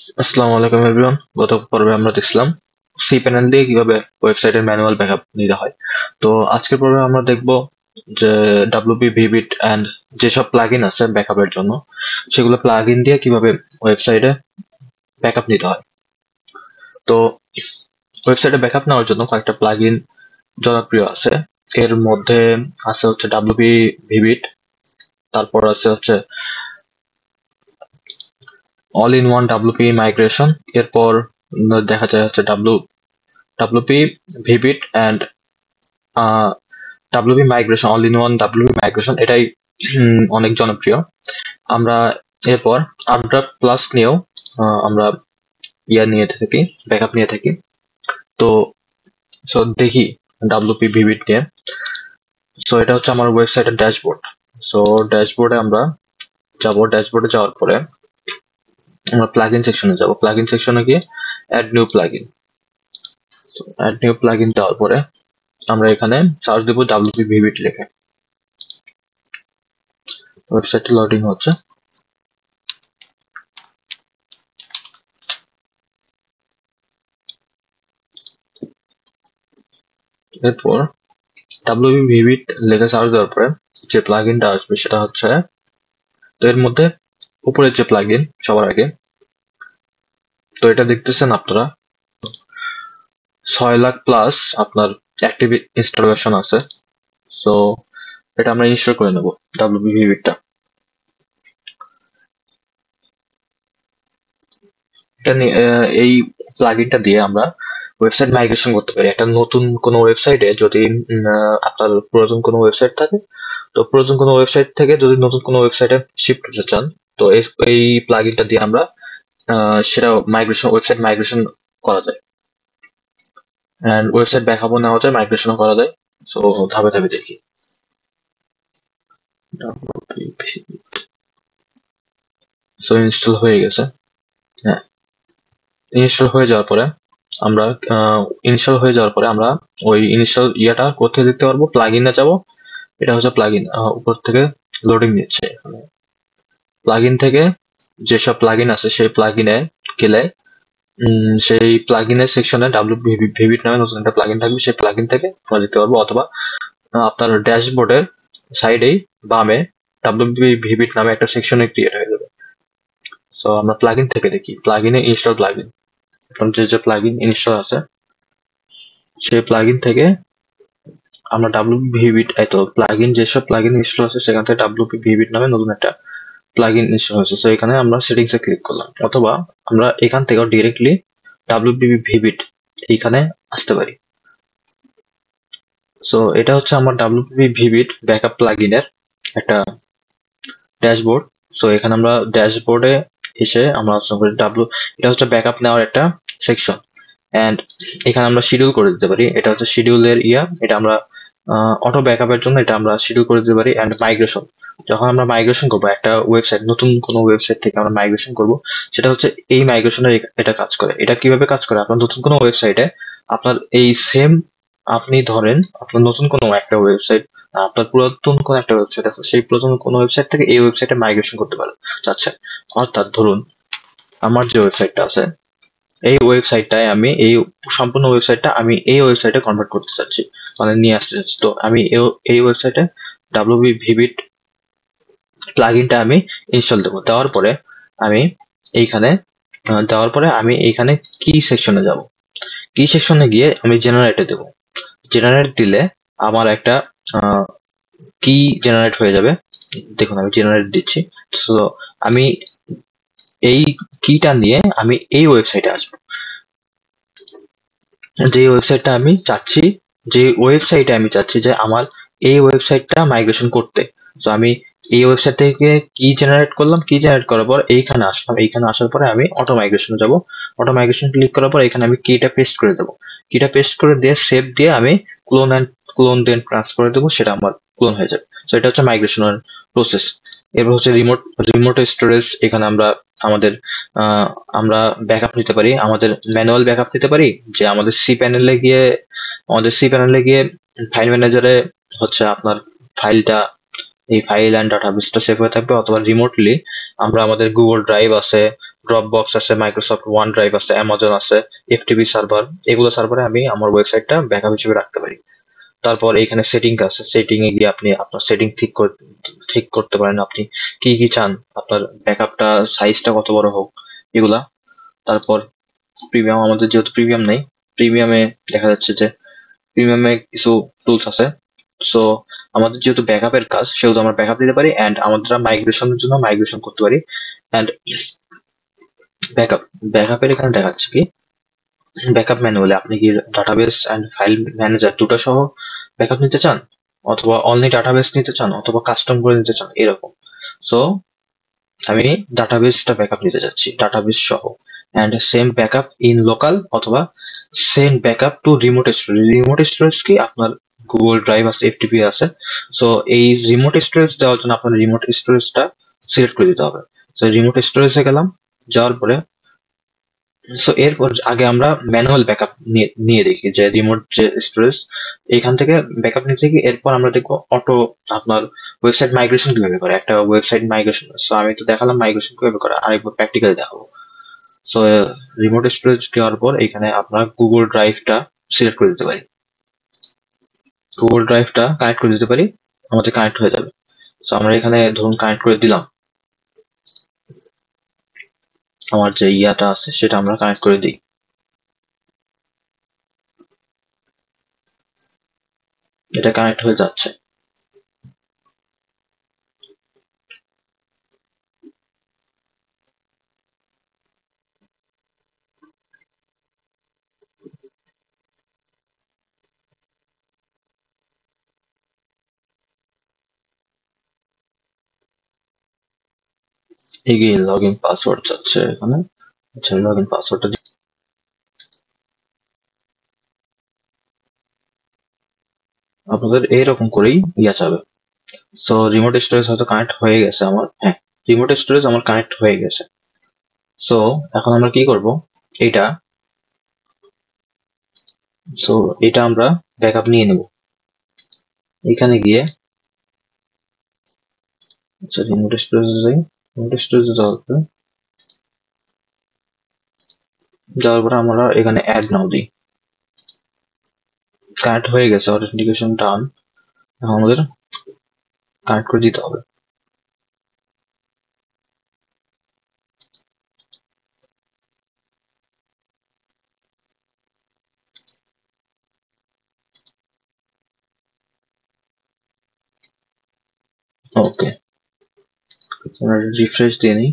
আসসালামু আলাইকুম এভরিওয়ান। গত পর্বে আমরা দেখছিলাম সি প্যানেল দিয়ে কিভাবে ওয়েবসাইটের ম্যানুয়াল ব্যাকআপ নিতে হয়। তো আজকের পর্বে আমরা দেখব যে ডাব্লিউপি ভিবিট অ্যান্ড যেসব প্লাগইন আছে ব্যাকআপের জন্য সেগুলো প্লাগইন দিয়ে কিভাবে ওয়েবসাইটে ব্যাকআপ নিতে হয়। তো ওয়েবসাইটে ব্যাকআপ নেওয়ার জন্য কয়েকটা প্লাগইন জনপ্রিয় আছে। এর মধ্যে আছে হচ্ছে ডাব্লিউপি ভিবিট, তারপর আছে হচ্ছে all in one WP migration, এরপর দেখা যায় হচ্ছে WP vivid and WP migration, all in one WP migration, এটাই অনেক জনপ্রিয়। আমরা এরপর আপড্রাফট প্লাস নিয়েও আমরা নিয়ে থাকি, ব্যাকআপ নিয়ে থাকি। তো দেখি ডাব্লিউপি ভিবিট নিয়ে। এটা হচ্ছে আমার ওয়েবসাইটের ড্যাশবোর্ড। ড্যাশবোর্ডে আমরা যাব। ড্যাশবোর্ডে যাওয়ার পরে আমরা প্লাগইন সেকশনে যাব। প্লাগইন সেকশনে গিয়ে add new plugin. Add new plugin দেওয়ার পরে আমরা এখানে সার্চ দেবো ডাব্লিউপি ভিবিট লিখে। ওয়েবসাইটে লোডিং হচ্ছে। এরপর ডাব্লিউপি ভিবিট লেখা সার্চ দেওয়ার পরে যে প্লাগইনটা আসবে সেটা হচ্ছে, তো এর মধ্যে উপরের যে প্লাগইন সবার আগে, তো এটা দেখতেছেন আপনারা 6 লাখ প্লাস আপনার অ্যাক্টিভ ইনস্টলেশন আছে। সো এটা আমরা ইনস্টল করে নেব ডাব্লিউপি ভিবিটটা। এই প্লাগইনটা দিয়ে আমরা ওয়েবসাইট মাইগ্রেশন করতে পারি। একটা নতুন কোনো ওয়েবসাইটে যদি আপনার পুরাতন কোনো ওয়েবসাইট থাকে, তো পুরাতন কোনো ওয়েবসাইট থেকে যদি নতুন কোনো ওয়েবসাইটে শিফট করতে চান, তো এই প্লাগইনটা দিয়ে আমরা সেটা ওয়েবসাইট মাইগ্রেশন করা যায়, এন্ড ওয়েবসাইট ব্যাকআপও নেওয়া যায়, মাইগ্রেশনও করা যায়। সো ধাপে ধাপে দেখি। সো ইনস্টল হয়ে গেছে। হ্যাঁ, ইনস্টল হয়ে যাওয়ার পরে আমরা ওই ইনস্টল করতে দেখতে পারবো। প্লাগইনে যাব। এটা হচ্ছে প্লাগইন, উপর থেকে লোডিং নিচ্ছে। প্লাগইন থেকে যেসব প্লাগইন আছে সেই প্লাগইনে গেলে সেই প্লাগইনের সেকশনে ডাব্লিউপি ভিবিট নামে নতুন একটা প্লাগইন থাকবে। সেই প্লাগইন থেকে আমরা দেখতে পারবো, অথবা আপনার ড্যাশবোর্ডের সাইডেই বামে ডাব্লিউপি ভিবিট নামে একটা সেকশনে ক্রিয়েট হয়ে যাবে। সো আমরা প্লাগইন থেকে দেখি। প্লাগইনে ইনস্টল প্লাগইন, এখন যে প্লাগইন ইনস্টল আছে সেই প্লাগইন থেকে আমরা ডাব্লিউপি ভিবিট, এই তো প্লাগইন যেসব প্লাগইন ইনস্টল আছে সেখান থেকে ডাব্লিউপি ভিবিট নামে নতুন একটা প্লাগইন ইনস্টল হয়েছে। সো এখানে আমরা সেটিংসে ক্লিক করলাম, অথবা আমরা এখান থেকেও ডিরেক্টলি ডাব্লিউপি ভিবিট এইখানে আসতে পারি। সো এটা হচ্ছে আমার ডাব্লিউপি ভিবিট ব্যাকআপ প্লাগইনের একটা ড্যাশবোর্ড। সো এখানে আমরা ড্যাশবোর্ডে এসে আমরা এটা হচ্ছে ব্যাকআপ নেওয়ার একটা সেকশন, এন্ড এখানে আমরা শিডিউল করে দিতে পারি। এটা হচ্ছে শিডিউলের এটা আমরা অটো ব্যাকআপের জন্য এটা আমরা শিডিউল করে দিতে পারি। এন্ড মাইগ্রেশন, যখন আমরা মাইগ্রেশন করবো একটা ওয়েবসাইট, নতুন কোনো ওয়েবসাইট থেকে আমরা মাইগ্রেশন করব, সেটা হচ্ছে এই মাইগ্রেশনের এটা কাজ করে। এটা কিভাবে কাজ করে, আপনার নতুন কোনো ওয়েবসাইটে আপনার এই সেম, আপনি ধরেন আপনার নতুন কোনো একটা ওয়েবসাইট, আপনার পুরাতন কোনো একটা ওয়েবসাইট আছে, সেই পুরাতন কোনো ওয়েবসাইট থেকে এই ওয়েবসাইটে মাইগ্রেশন করতে পারেন চাচ্ছেন। অর্থাৎ ধরুন আমার যে ওয়েবসাইটটা আছে, এই ওয়েবসাইটটায় আমি সম্পূর্ণ ওয়েবসাইটটা আমি এই ওয়েবসাইটে কনভার্ট করতে চাচ্ছি, মানে নিয়ে আসতে চাচ্ছি। তো আমি এই ওয়েবসাইটে ডাব্লিউপি ভিবিট প্লাগইনটা আমি ইনস্টল দেবো। দেওয়ার পরে আমি এইখানে কি সেকশনে যাব। কি সেকশনে গিয়ে আমি জেনারেটে দেব। জেনারেট দিলে আমার একটা কি জেনারেট হয়ে যাবে। দেখুন আমি জেনারেট দিচ্ছি। সো আমি এই কিটা নিয়ে আমি এই ওয়েবসাইটে আসবো। যে ওয়েবসাইটে আমি চাচ্ছি যে আমার এই ওয়েবসাইটটা মাইগ্রেশন করতে। তো আমি এই ওয়েবসাইট থেকে কি জেনারেট করলাম, কি জেনারেট করার পর এইখানে আসলাম। এইখানে আসার পরে আমি অটো মাইগ্রেশনে যাব। অটো মাইগ্রেশন ক্লিক করার পর এখানে আমি কিটা পেস্ট করে দেবো। কিটা পেস্ট করে দিয়ে সেভ দিয়ে আমি ক্লোন দেন ট্রান্সফার করে দেবো, সেটা আমার ক্লোন হয়ে যাবে। তো এটা হচ্ছে মাইগ্রেশনের প্রসেস। এরপর হচ্ছে রিমোট স্টোরেজ। এখানে আমরা ব্যাকআপ নিতে পারি, আমাদের ম্যানুয়াল ব্যাকআপ নিতে পারি। যে আমাদের সি প্যানেলে গিয়ে ফাইল ম্যানেজারে হচ্ছে আপনার এই ফাইল অ্যান্ড ডাটাবেসটা সেভ হয়ে থাকবে, অথবা রিমোটলি আমরা আমাদের গুগল ড্রাইভ আছে, ড্রপবক্স আছে, মাইক্রোসফট ওয়ান ড্রাইভ আছে, অ্যামাজন আছে, এফটিপি সার্ভার, এগুলো সার্ভারে আমি আমার ওয়েবসাইটটা ব্যাকআপ হিসেবে রাখতে পারি। তারপর এখানে সেটিং আছে, সেটিং এ গিয়ে আপনি আপনার সেটিং ঠিক করতে পারেন, আপনি কি কি চান, আপনার ব্যাকআপটা সাইজটা কত বড় হোক এগুলা। তারপর প্রিমিয়াম, আমাদের যেহেতু প্রিমিয়াম নেই, প্রিমিয়ামে দেখা যাচ্ছে যে প্রিমিয়ামে কিছু টুলস আছে। সো আমাদের যেহেতু ব্যাকআপের কাজ, সেহেতু আমরা ব্যাকআপ দিতে পারি, অ্যান্ড আমরা মাইগ্রেশনের জন্য মাইগ্রেশন করতে পারি। অ্যান্ড ব্যাকআপ, ব্যাকআপের এখানে দেখাচ্ছে কি ব্যাকআপ ম্যানুয়ালে আপনি কি ডাটাবেস অ্যান্ড ফাইল ম্যানেজার দুটো সহ ব্যাকআপ নিতে চান, অথবা অনলি ডাটাবেস নিতে চান, অথবা কাস্টম করে নিতে চান, এরকম। সো আমি ডাটাবেসটা ব্যাকআপ নিতে চাচ্ছি, ডাটাবেস সহ, and same backup in local, অথবা same backup to remote storage. Remote storage কি আপনার গুগল ড্রাইভ আছে, এফটিপি আছে। সো এই রিমোট স্টোরেজ দেওয়ার জন্য আপনার রিমোট স্টোরেজটা সিলেক্ট করে দিতে হবে। সো রিমোট স্টোরেজে গেলাম, যাওয়ার পরে সো এরপর আগে আমরা ম্যানুয়াল ব্যাকআপ নিয়ে দেখি যে রিমোট যে স্টোরেজ, এখান থেকে ব্যাকআপ নিতে কি, এরপর আমরা দেখবো অটো আপনার ওয়েবসাইট মাইগ্রেশন কিভাবে করে, একটা ওয়েবসাইট মাইগ্রেশন। সো আমি তো দেখালাম মাইগ্রেশন কিভাবে করে, আরেকবার প্র্যাকটিক্যালি দেখাবো। সো রিমোট স্টোরেজ দেওয়ার পর এখানে আপনার গুগল ড্রাইভটা সিলেক্ট করে দিতে পারি, গুগল ড্রাইভটা কানেক্ট করে দিতে পারি, আমাদের কানেক্ট হয়ে যাবে। সো আমরা এখানে ধরুন কানেক্ট করে দিলাম, আমার যে ইয়াটা আছে সেটা আমরা কানেক্ট করে দিই। এটা কানেক্ট হয়ে যাচ্ছে। এগিয়ে লগ ইন পাসওয়ার্ড চাচ্ছে এখানে। আচ্ছা, লগ ইন পাসওয়ার্ডটা আপনাদের এইরকম করেই ইয়া যাবে। সো রিমোট স্টোরেজ হয়তো কানেক্ট হয়ে গেছে আমার, হ্যাঁ রিমোট স্টোরেজ আমার কানেক্ট হয়ে গেছে। সো এখন আমরা কি করব, এটা সো এটা আমরা ব্যাকআপ নিয়ে নেব। এখানে গিয়ে আচ্ছা রিমোট স্টোরেজে যাই, রিমোট স্টোরেজে যাওয়ার পরে আমরা এখানে অ্যাড নাও দিই। কানেক্ট হয়ে গেছে, অথেন্টিকেশন ডান। এখন আমাদের কানেক্ট করে দিতে হবে। ওকে, আমরা রিফ্রেশ দিয়ে নিই।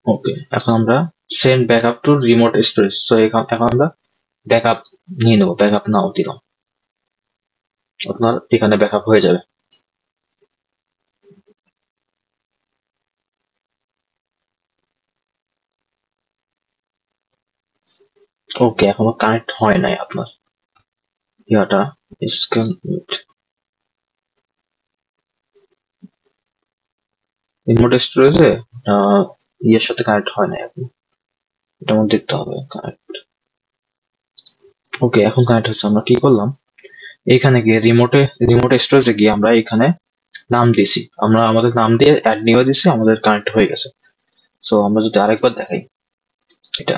ওকে, এখন আমরা send backup to remote storage. So এখন আমরা ব্যাকআপ নিয়ে নেবো, ব্যাকআপ নাও দিলাম, আপনার এখানে ব্যাকআপ হয়ে যাবে। ওকে, এখনো কানেক্ট হয় নাই আপনার ইয়াটা, স্ক্যান রিমোট স্টোরেজে ইয়ের সাথে কানেক্ট হয় নাই এখন, এটা মধ্যে দেখতে হবে কানেক্ট। ওকে, এখন কানেক্ট হচ্ছে। আমরা কি করলাম, এখানে গিয়ে রিমোট স্টোরেজে গিয়ে আমরা এখানে নাম দিয়েছি, আমরা আমাদের নাম দিয়ে অ্যাড নিয়ে দিয়েছি, আমাদের কানেক্ট হয়ে গেছে। সো আমরা যদি আরেকবার দেখাই, এটা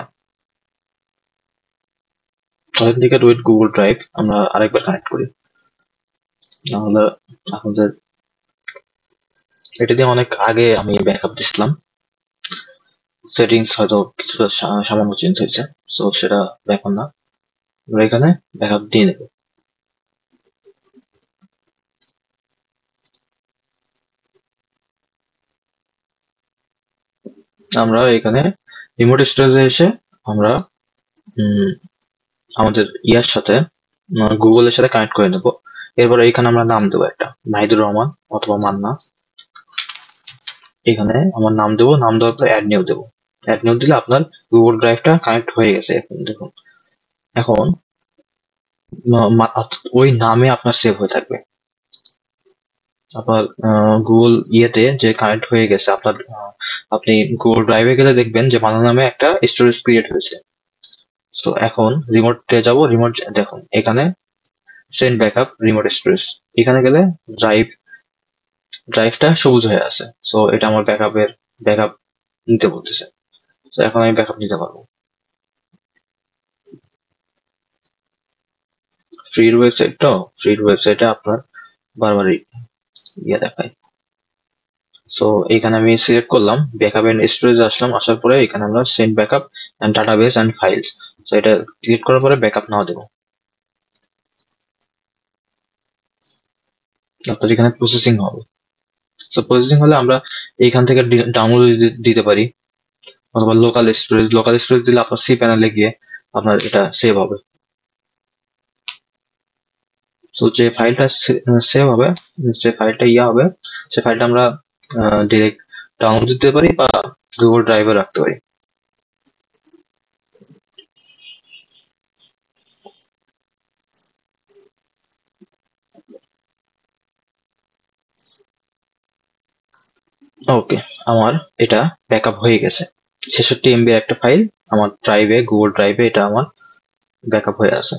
অথেন্টিকেট উইথ গুগল ড্রাইভ, আমরা আরেকবার কানেক্ট করি। তাহলে আমাদের এটা দিয়ে অনেক আগে আমি ব্যাকআপ দিছিলাম, সেটিংস হয়তো কিছুটা সামান্য চেঞ্জ হয়েছে, সো সেটা ব্যাপার না, আমরা এখানে ব্যাকআপ দিয়ে নেব। আমরা এখানে রিমোট স্টোরেজে এসে আমরা আমাদের ইয়ার সাথে গুগলের সাথে কানেক্ট করে নেব। এরপর এখানে আমরা নাম দেবো একটা, মাহিদুর রহমান অথবা মান্না। এখানে আমার নাম দেবো, নাম দেওয়ার পর অ্যাড নিউ দেবো। অ্যাড নিউ দিলে আপনার গুগল ড্রাইভটা কানেক্ট হয়ে গেছে। এখন দেখুন, এখন ওই নামে আপনার সেভ হয়ে থাকবে। আপনার গুগল ইয়েতে যে কানেক্ট হয়ে গেছে আপনার, আপনি গুগল ড্রাইভে গেলে দেখবেন যে বানান নামে একটা স্টোরেজ ক্রিয়েট হয়েছে। সো এখন রিমোটে যাব, রিমোট দেখুন এখানে সেন্ড ব্যাকআপ রিমোট স্টোরেজ, এখানে গেলে ড্রাইভটা সবুজ হয়ে আছে। সো এটা আমার ব্যাকআপ নিতে বলতেছে। তো এখন আমি ব্যাকআপ নিতে পারবো। ফ্রির ওয়েবসাইটে আপনার বারবারই ইয়ে দেখায়। সো এখানে আমি সিলেক্ট করলাম ব্যাকআপ এন্ড স্টোরেজ, আসলাম, আসার পরে এখানে আমরা send backup and database and files, so এটা ক্লিক করার পরে ব্যাকআপ নাও দেবো। আপনার এখানে প্রসেসিং হবে। সো প্রসেসিং হলে আমরা এইখান থেকে ডাউনলোড দিতে পারি, অথবা লোকাল স্টোরেজ দিলে আপনার সি প্যানেলে গিয়ে আপনার এটা সেভ হবে। সো যে ফাইলটা সেভ হবে, যে ফাইলটা হবে, সে ফাইলটা আমরা ডিরেক্ট ডাউনলোড দিতে পারি বা গুগল ড্রাইভে রাখতে পারি। ওকে, আমার এটা ব্যাকআপ হয়ে গেছে। 66 MB একটা ফাইল আমার ড্রাইভে, গুগল ড্রাইভে এটা আমার ব্যাকআপ হয়ে আছে।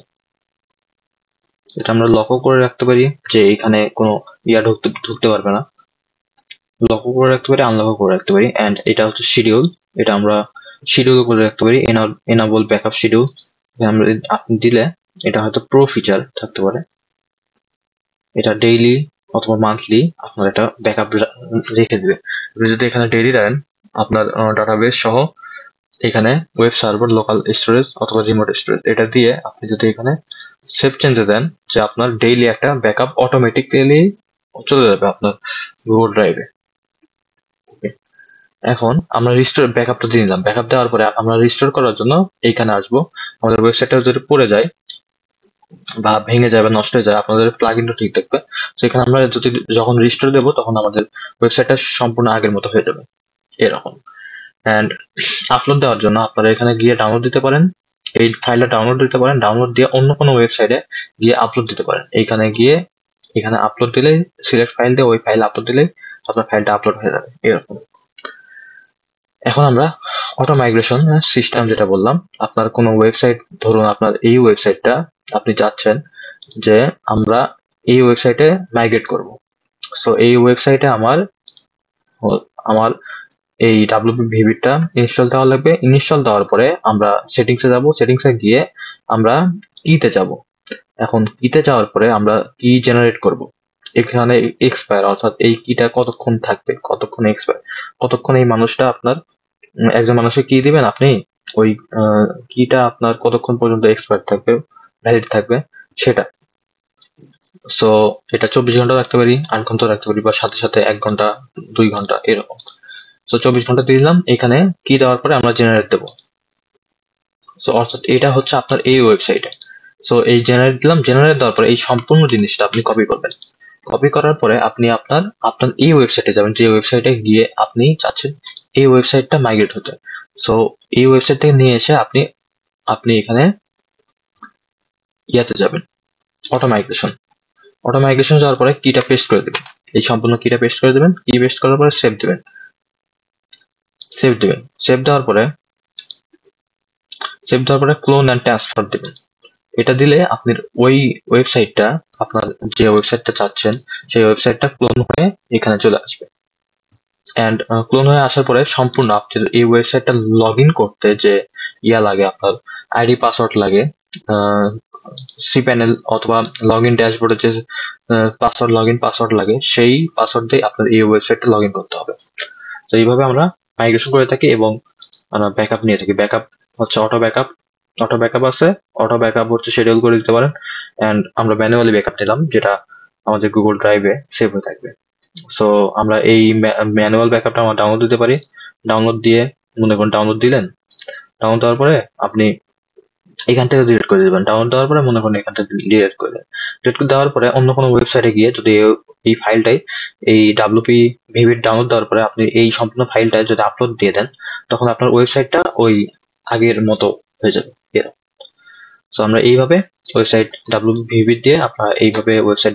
এটা আমরা লকও করে রাখতে পারি যে এখানে কোনো ঢুকতে পারবে না, লকও করে রাখতে পারি, আনলকও করে রাখতে পারি। এন্ড এটা হচ্ছে শিডিউল, এটা আমরা শিডিউল করে রাখতে পারি, এনাবল ব্যাকআপ শিডিউল। আমরা আপনি দিলে এটা হয়তো প্রো ফিচার থাকতে পারে, এটা ডেইলি অথবা মান্থলি আপনার এটা ব্যাকআপ রেখে দিবে। যদি এখানে ডেইলি দেন আপনার ডাটাবেস সহ এখানে ওয়েব সার্ভার, লোকাল স্টোরেজ অথবা রিমোট স্টোরেজ, এটা দিয়ে আপনি যদি এখানে সেভ চেঞ্জে দেন যে আপনার ডেইলি একটা ব্যাকআপ অটোমেটিক্যালি চলে যাবে আপনার গুগল ড্রাইভে। এখন আমরা রিস্টোর ব্যাকআপটা দিয়ে নিলাম, ব্যাকআপ দেওয়ার পরে আমরা রিস্টোর করার জন্য এইখানে আসবো। আমাদের ওয়েবসাইটটা যদি পড়ে যায় বা ভেঙে যায় বা নষ্ট হয়ে যায়, আপনাদের প্লাগইনটা ঠিক থাকবে। সেখানে আমরা যদি যখন রিস্টোর দেবো তখন আমাদের ওয়েবসাইটটা সম্পূর্ণ আগের মতো হয়ে যাবে এরকম। অ্যান্ড আপলোড দেওয়ার জন্য আপনারা এখানে গিয়ে ডাউনলোড দিতে পারেন, এই ফাইলটা ডাউনলোড দিতে পারেন, ডাউনলোড দিয়ে অন্য কোনো ওয়েবসাইটে গিয়ে আপলোড দিতে পারেন। এইখানে গিয়ে এখানে আপলোড দিলেই, সিলেক্ট ফাইল দিয়ে ওই ফাইল আপলোড দিলেই আপনার ফাইলটা আপলোড হয়ে যাবে এরকম। এখন আমরা অটো মাইগ্রেশন সিস্টেম যেটা বললাম, আপনার কোনো ওয়েবসাইট, ধরুন আপনার এই ওয়েবসাইটটা আপনি চাচ্ছেন যে আমরা এই ওয়েবসাইটে মাইগ্রেট করব। সো এই ওয়েবসাইটে আমার এই ডাব্লিউপি ভিভিটা ইনস্টল দেওয়া লাগবে। ইনস্টল দেওয়ার পরে আমরা সেটিংসে যাব, সেটিংসে গিয়ে আমরা কিতে যাব। এখন কিতে যাওয়ার পরে আমরা কি জেনারেট করব, এখানে এক্সপায়ার, অর্থাৎ এই কিটা কতক্ষণ থাকবে, কতক্ষণ এক্সপায়ার, কতক্ষণ এই মানুষটা আপনার, একজন মানুষকে কি দিবেন আপনি, ওই কিটা আপনার কতক্ষণ পর্যন্ত এক্সপায়ার থাকবে, ভ্যালিড থাকবে সেটা। সো এটা 24 ঘন্টা রাখতে পারি, 8 ঘন্টা রাখতে পারি, বা সাথে সাথে 1 ঘন্টা 2 ঘন্টা এরকম। সো 24 ঘন্টা দিয়ে দিলাম, এখানে কি দেওয়ার পরে আমরা জেনারেট দেবো। সো অর্থাৎ এটা হচ্ছে আপনার এই ওয়েবসাইটে। সো এই জেনারেট দিলাম, জেনারেট দেওয়ার পরে এই সম্পূর্ণ জিনিসটা আপনি কপি করবেন। কপি করার পরে আপনি আপনার এই ওয়েবসাইটে যাবেন, যে ওয়েবসাইটে গিয়ে আপনি চাচ্ছেন এই ওয়েবসাইটটা মাইগ্রেট হতে। সো এই ওয়েবসাইট থেকে নিয়ে এসে আপনি এখানে ইয়াতে যাবেন, অটো মাইগ্রেশন যাওয়ার পরে কিটা পেস্ট করে দেবেন, এই সম্পূর্ণ কিটা পেস্ট করে দেবেন। কি পেস্ট করার পরে সেভ দিবেন, সেভ দেওয়ার পরে ক্লোন অ্যান্ড ট্রান্সফার দিবেন। এটা দিলে আপনার ওই ওয়েবসাইটটা, আপনার যে ওয়েবসাইটটা চাচ্ছেন সেই ওয়েবসাইটটা ক্লোন হয়ে এখানে চলে আসবে। অ্যান্ড ক্লোন হয়ে আসার পরে সম্পূর্ণ আপনার এই ওয়েবসাইটটা লগ ইন করতে যে লাগে, আপনার আইডি পাসওয়ার্ড লাগে, সি প্যানেল অথবা লগ ইন ড্যাশবোর্ডে যে পাসওয়ার্ড লাগে, সেই পাসওয়ার্ড দিয়ে আপনার এই ওয়েবসাইটটা লগ ইন করতে হবে। তো এইভাবে আমরা মাইগ্রেশন করে থাকি এবং আমরা ব্যাকআপ নিয়ে থাকি। ব্যাকআপ হচ্ছে অটো ব্যাকআপ আছে, অটো ব্যাকআপ হচ্ছে শিডিউল করে দিতে পারেন। অ্যান্ড আমরা ম্যানুয়ালি ব্যাকআপ নিলাম, যেটা আমাদের গুগল ড্রাইভে সেভ হয়ে থাকবে। সো আমরা এই ম্যানুয়াল ব্যাকআপটা আমরা ডাউনলোড দিতে পারি। ডাউনলোড দিয়ে, মনে করুন ডাউনলোড দিলেন, ডাউনলোড দেওয়ার পরে আপনি এখান থেকে ডিলিট করে দিবেন। ডাউনলোড দেওয়ার পরে মনে করুন এখান থেকে ডিলিট করে দেবেন। ডিলিট করে দেওয়ার পরে অন্য কোনো ওয়েবসাইটে গিয়ে যদি এই ফাইলটাই, এই ডাব্লিউপি ভিভির ডাউনলোড দেওয়ার পরে আপনি এই সম্পূর্ণ ফাইলটা যদি আপলোড দিয়ে দেন, তখন আপনার ওয়েবসাইটটা ওই আগের মতো হয়ে যাবে এরকম। সো আমরা এইভাবে ওয়েবসাইট ডাব্লিউপি ভিভি দিয়ে আপনারা এইভাবে ওয়েবসাইট